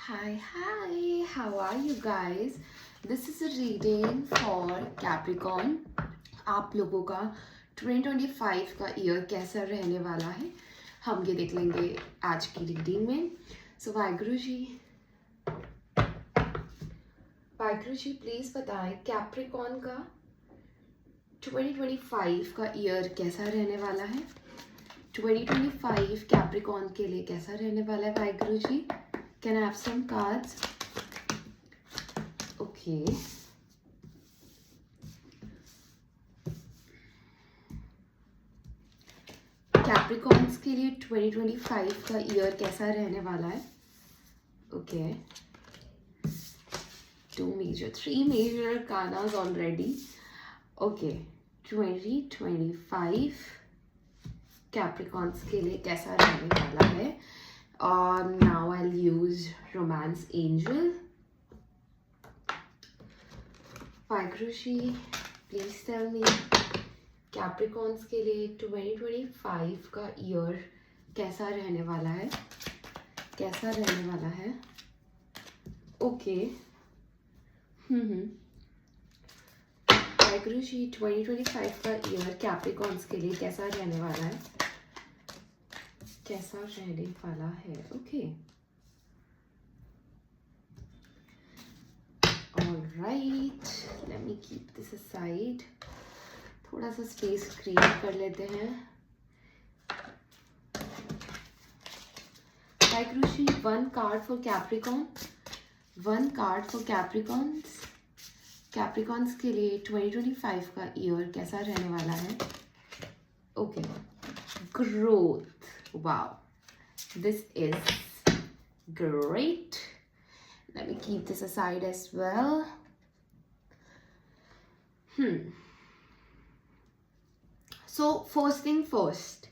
Hi, how are you guys? This is a reading for Capricorn. आप लोगों का 2025 का ईयर कैसा रहने वाला है हम ये देख लेंगे आज की रीडिंग में. सो वाहिगुरु जी प्लीज़ बताएं कैप्रिकॉन का 2025 का ईयर कैसा रहने वाला है. 2025 कैप्रिकॉन के लिए कैसा रहने वाला है Waheguru ji. Can I have some cards? Okay. Capricorns के लिए 2025 का ईयर कैसा रहने वाला है. Okay. 3 major arcanas already. Okay. 2025 Capricorns के लिए कैसा रहने वाला है. Now I'll use Romance Angel. Vaiguru ji, please tell me Capricorns के लिए 2025 का ईयर कैसा रहने वाला है. Okay. वाहिगुरु जी 2025 का ईयर कैप्रिकॉन्स के लिए कैसा रहने वाला है. Okay. All right, let me keep this aside. थोड़ा सा स्पेस क्रिएट कर लेते हैं. Waheguru ji, one card for Capricorns. Capricorns के लिए 2025 का ईयर कैसा रहने वाला है. Okay. Growth. Wow, this is great. Let me keep this aside as well. So first thing first,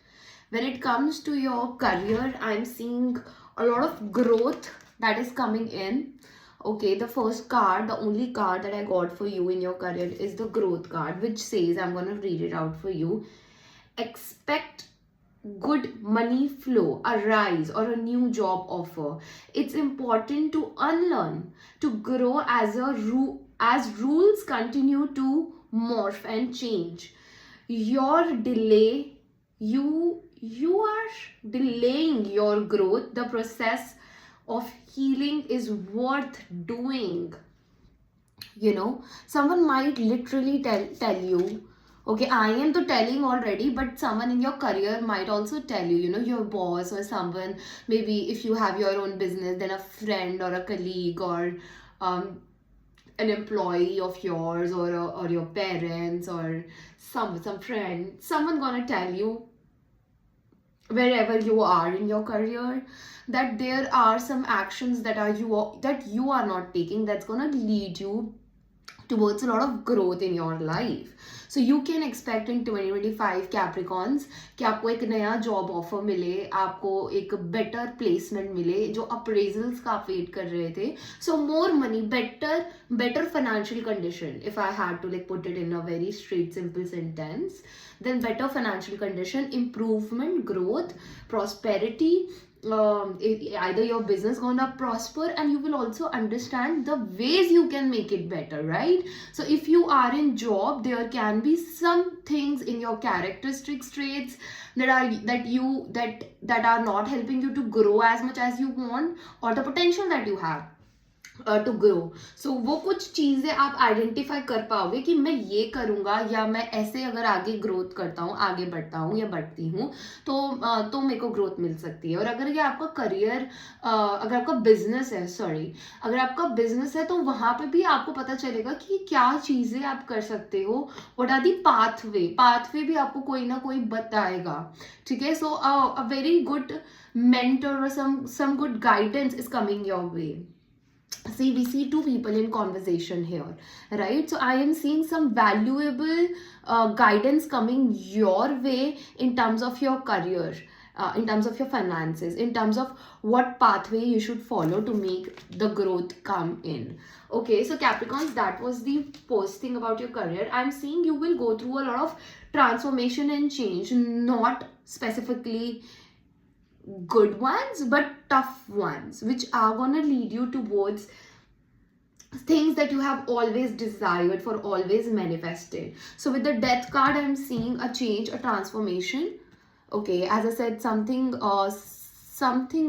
when it comes to your career, I'm seeing a lot of growth that is coming in. Okay, the first card, the only card that I got for you in your career is the growth card, which says, I'm going to read it out for you. Expect good money flow, a rise or a new job offer. It's important to unlearn, to grow as rules continue to morph and change. You are delaying your growth. The process of healing is worth doing. Someone might literally tell you, okay, I am to telling already, but someone in your career might also tell you, your boss or someone, maybe if you have your own business, then a friend or a colleague or an employee of yours or your parents or some friend, someone gonna tell you wherever you are in your career that there are some actions that you are not taking that's gonna lead you towards a lot of growth in your life. So you can expect in 2025 Capricorns कि आपको एक नया job offer मिले, आपको एक better placement मिले, जो appraisals का आप वेट कर रहे थे. So more money, better financial condition. If I had to put it in a very straight simple sentence, then better financial condition, improvement, growth, prosperity. Either your business gonna prosper and you will also understand the ways you can make it better, right? So if you are in job, there can be some things in your characteristics traits that are not helping you to grow as much as you want, or the potential that you have to grow. So वो कुछ चीज़ें आप identify कर पाओगे कि मैं ये करूँगा या मैं ऐसे अगर आगे ग्रोथ करता हूँ, आगे बढ़ता हूँ या बढ़ती हूँ तो मेरे को ग्रोथ मिल सकती है. और अगर ये आपका करियर, अगर आपका बिजनेस है तो वहाँ पे भी आपको पता चलेगा कि क्या चीज़ें आप कर सकते हो. व्हाट आर दी पाथवे भी आपको कोई ना कोई बताएगा. ठीक है. सो अ वेरी गुड मेंटर और some good guidance is coming your way. See, we see two people in conversation here, right? So I am seeing some valuable guidance coming your way in terms of your career, in terms of your finances, in terms of what pathway you should follow to make the growth come in. Okay, so Capricorns, that was the first thing about your career. I'm seeing you will go through a lot of transformation and change, not specifically good ones but tough ones, which are gonna lead you towards things that you have always desired, for always manifested. So with the death card, I'm seeing a change, a transformation. Okay, as I said, something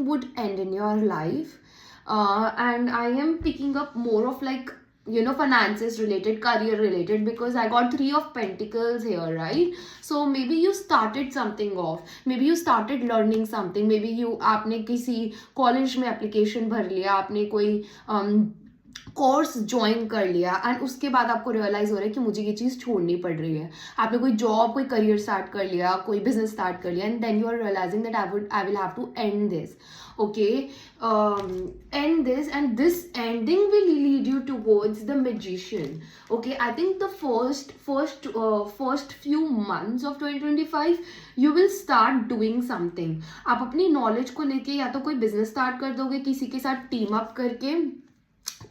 would end in your life, and I am picking up more of like, you know, finances related, career related, because I got three of pentacles here, right? So maybe you started something off, maybe you started learning something, maybe you आपने किसी college में application भर लिया, आपने कोई course join कर लिया, and उसके बाद आपको रियलाइज हो रहा है कि मुझे ये चीज़ छोड़नी पड़ रही है. आपने कोई जॉब, कोई करियर स्टार्ट कर लिया, कोई बिजनेस स्टार्ट कर लिया, and then you are realising that I will have to end this. Okay, end this, and this ending will lead you towards the magician. Okay, I think the first few months of 2025 you will start doing something. आप अपनी knowledge को लेके या तो कोई business start कर दोगे किसी के साथ टीम अप करके,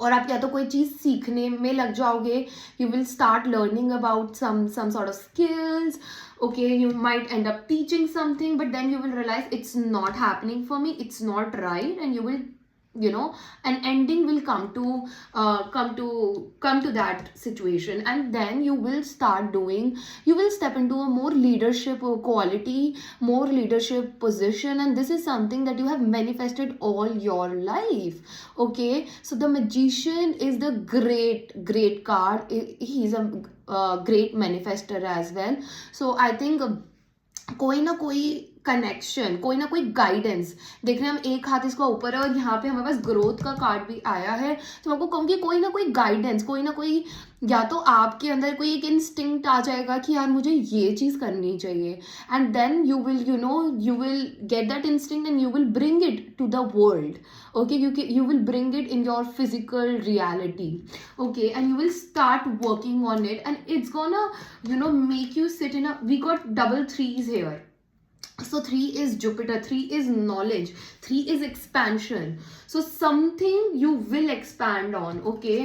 और आप या तो कोई चीज़ सीखने में लग जाओगे. You will start learning about some sort of skills. Okay, you might end up teaching something, but then you will realize it's not happening for me, it's not right, and you will, you know, an ending will come to that situation, and then you will start doing, you will step into a more leadership quality, more leadership position, and this is something that you have manifested all your life. Okay, so the magician is the great card. He's a great manifester as well. So I think कोई ना कोई connection, कोई ना कोई guidance. देख रहे हैं हम, एक हाथ इसका ऊपर है और यहाँ पे हमारे पास ग्रोथ का कार्ड भी आया है. तो मैं आपको कहूँगी कोई ना कोई गाइडेंस, कोई ना कोई, या तो आपके अंदर कोई एक इंस्टिंक्ट आ जाएगा कि यार मुझे ये चीज़ करनी चाहिए, and then you will, you know, you will get that instinct and you will bring it to the world. Okay, you will bring it in your physical reality. Okay, and you will start working on it, and it's gonna, you know, make you sit in a, we got double threes here. So 3 is Jupiter, 3 is knowledge, 3 is expansion. So something you will expand on. Okay,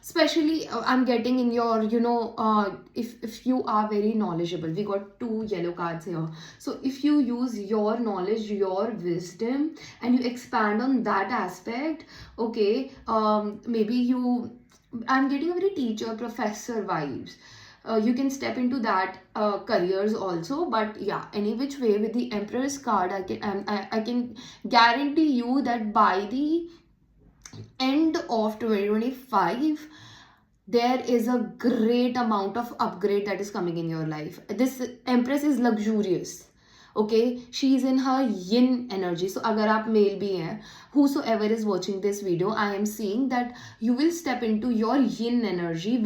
especially I'm getting in your, you know, if you are very knowledgeable, we got 2 yellow cards here. So if you use your knowledge, your wisdom, and you expand on that aspect, okay, maybe I'm getting a very teacher professor vibes. You can step into that careers also, but yeah, any which way, with the Empress card, I can guarantee you that by the end of 2025 there is a great amount of upgrade that is coming in your life. This Empress is luxurious. Okay, she is in her yin energy. So agar aap male bhi hain, whosoever is watching this video, I am seeing that you will step into your yin energy,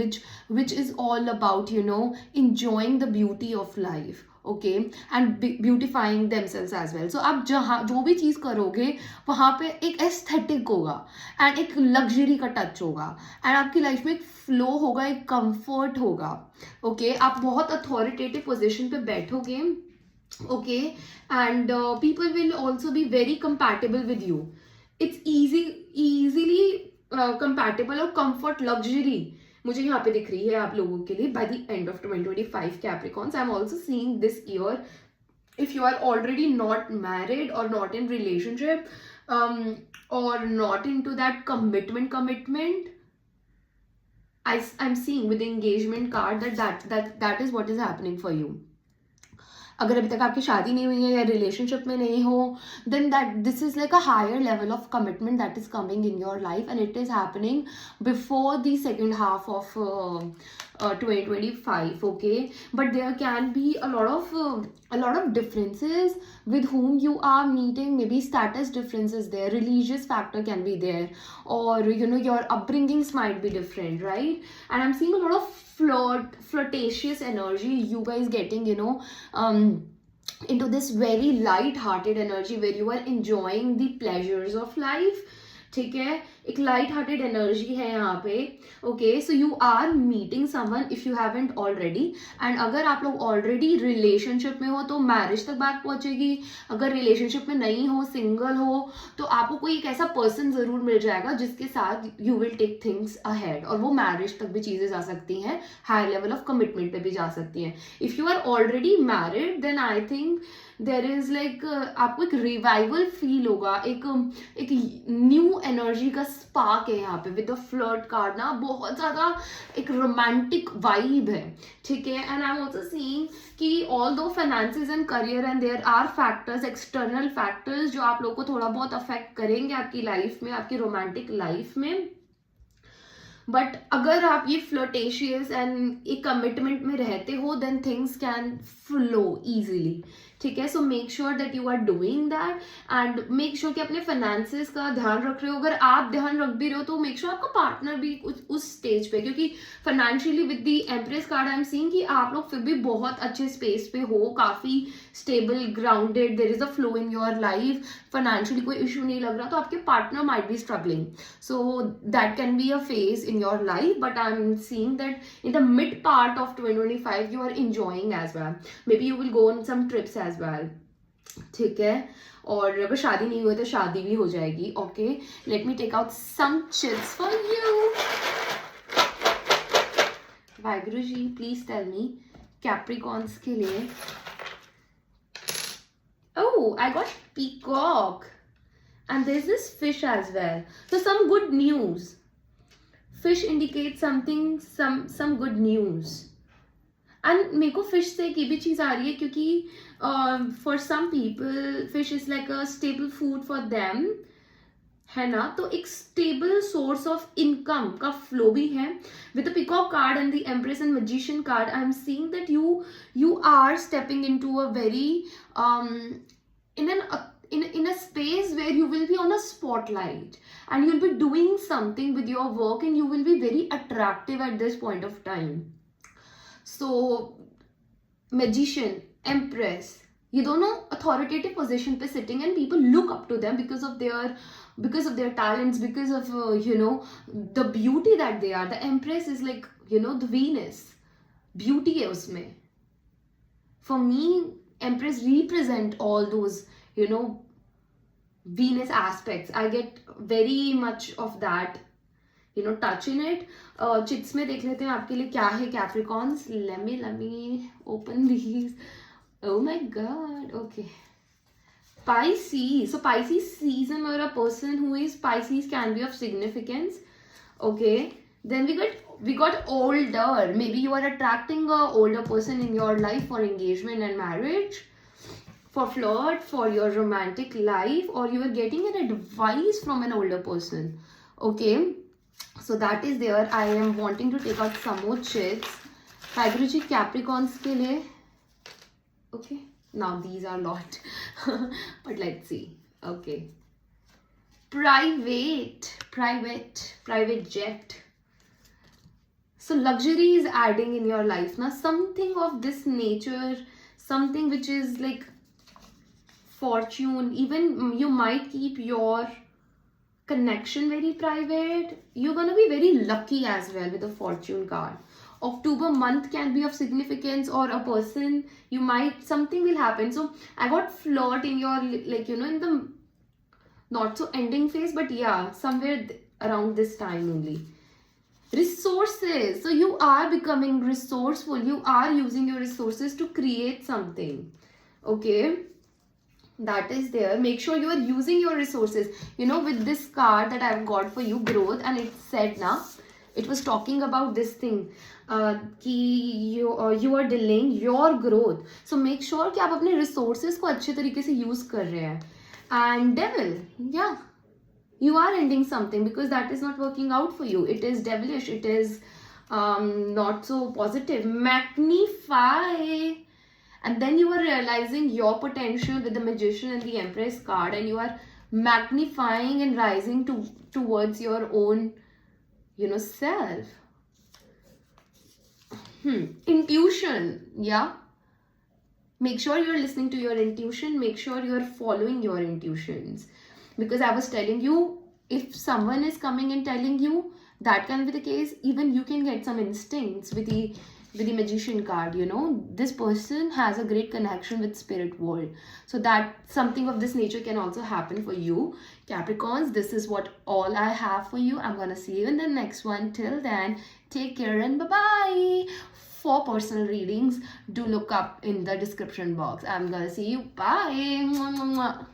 which is all about, you know, enjoying the beauty of life. Okay, and beautifying themselves as well. So आप जहाँ जो भी चीज़ करोगे वहाँ पे एक aesthetic होगा, and एक लग्जरी का टच होगा, एंड आपकी लाइफ में एक फ्लो होगा, एक कंफर्ट होगा. ओके, आप बहुत अथॉरिटेटिव पोजिशन पे बैठोगे. Okay, and people will also be very compatible with you. It's easily compatible और कंफर्ट, लग्जरी मुझे यहाँ पे दिख रही है आप लोगों के लिए by the end of 2025 Capricorns. I am also seeing this year, if you are already not married or not in relationship, or not into that commitment, I'm seeing with the engagement card that is what is happening for you. अगर अभी तक आपकी शादी नहीं हुई है या relationship में नहीं हो, then that this is like a higher level of commitment that is coming in your life, and it is happening before the second half of 2025. Okay, but there can be a lot of differences with whom you are meeting. Maybe status differences there, religious factor can be there, or you know, your upbringings might be different, right? And I'm seeing a lot of flirtatious energy, you guys getting, you know, into this very light-hearted energy where you are enjoying the pleasures of life. ठीक है, एक light hearted energy है यहाँ पे. Okay, so you are meeting someone if you haven't already. And अगर आप लोग already relationship में हो तो मैरिज तक बात पहुंचेगी. अगर रिलेशनशिप में नहीं हो, सिंगल हो, तो आपको कोई एक ऐसा पर्सन जरूर मिल जाएगा जिसके साथ you will take things ahead, और वो मैरिज तक भी चीजें जा सकती हैं, हाई लेवल ऑफ कमिटमेंट पे भी जा सकती हैं. If you are already married then I think there is like आपको एक रिवाइवल फील होगा, एक न्यू एनर्जी का स्पार्क है यहाँ पे विद द फ्लर्ट कार्ड ना. बहुत ज्यादा एक रोमांटिक वाइब है. ठीक है, and I am also seeing कि although finances and career and there are factors, external factors जो आप लोग को थोड़ा बहुत अफेक्ट करेंगे आपकी लाइफ में, आपकी रोमांटिक लाइफ में. बट अगर आप ये फ्लर्टेशियस एंड एक कमिटमेंट में रहते हो then things can flow easily. ठीक है, so make sure that you are doing that and make sure कि अपने फाइनेंसेस का ध्यान रख रहे हो. अगर आप ध्यान रख भी रहे हो तो मेक श्योर आपका पार्टनर भी उस स्टेज पे, क्योंकि financially with the empress card I am seeing कि आप लोग फिर भी बहुत अच्छे स्पेस पे हो, काफी stable, grounded, there is a flow in your life, financially कोई इशू नहीं लग रहा. तो आपके partner might be struggling, so that can be a phase in your life, but I'm seeing that in the mid part of 2025 you are enjoying as well. Maybe you will go on some trips as well. ठीक है, और अगर शादी नहीं हुई तो शादी भी हो जाएगी. Okay, let me take out some chips for you. Waheguru ji, please tell me Capricorns के लिए. Oh, I got peacock and there's this fish as well. So some good news. Fish indicates something, some good news. And मेरे को fish से एक ये भी चीज़ आ रही है क्योंकि for some people fish is like a staple food for them, है ना. तो एक stable source of income का flow भी है. With the peacock card and the empress and magician card, I am seeing that you are stepping into a very in a space where you will be on a spotlight and you'll be doing something with your work and you will be very attractive at this point of time. So magician, empress, ये दोनों authoritative position पे sitting and people look up to them because of their talents, because of the beauty that they are. The empress is like the Venus, beauty है उसमें. For me, empress represent all those Venus aspects. I get very much of that touch in it. Chits में देख लेते हैं आपके लिए क्या है Capricorns. Let me open these. Oh my god. Okay, Pisces. So Pisces season or a person who is Pisces can be of significance. Okay, then we got older. Maybe you are attracting a older person in your life for engagement and marriage, for flirt, for your romantic life, or you are getting an advice from an older person. Okay, so that is there. I am wanting to take out some more chits. Vaiguruji, Capricorns ke liye. Okay, now these are a lot. But let's see. Okay, private jet. So luxury is adding in your life now, something of this nature, something which is like fortune. Even you might keep your connection very private. You're gonna be very lucky as well with the fortune card. October month can be of significance, or a person something will happen. So I got flirt in your in the not so ending phase, but yeah, somewhere around this time only. Resources. So you are becoming resourceful. You are using your resources to create something. Okay, that is there. Make sure you are using your resources. With this card that I've got for you, growth, and it said now, it was talking about this thing कि you are delaying your growth. So make sure कि आप अपने resources को अच्छे तरीके से use कर रहे हैं. And devil, yeah, you are ending something because that is not working out for you. It is devilish. It is not so positive. Magnify. And then you are realizing your potential with the magician and the empress card, and you are magnifying and rising towards your own self. Intuition. Yeah, make sure you're listening to your intuition. Make sure you're following your intuitions, because I was telling you if someone is coming and telling you, that can be the case. Even you can get some instincts with the magician card. You know, this person has a great connection with spirit world, so that something of this nature can also happen for you, Capricorns. This is what all I have for you. I'm gonna see you in the next one. Till then, take care and bye bye. For personal readings, do look up in the description box. I'm gonna see you. Bye. Mwah, mwah, mwah.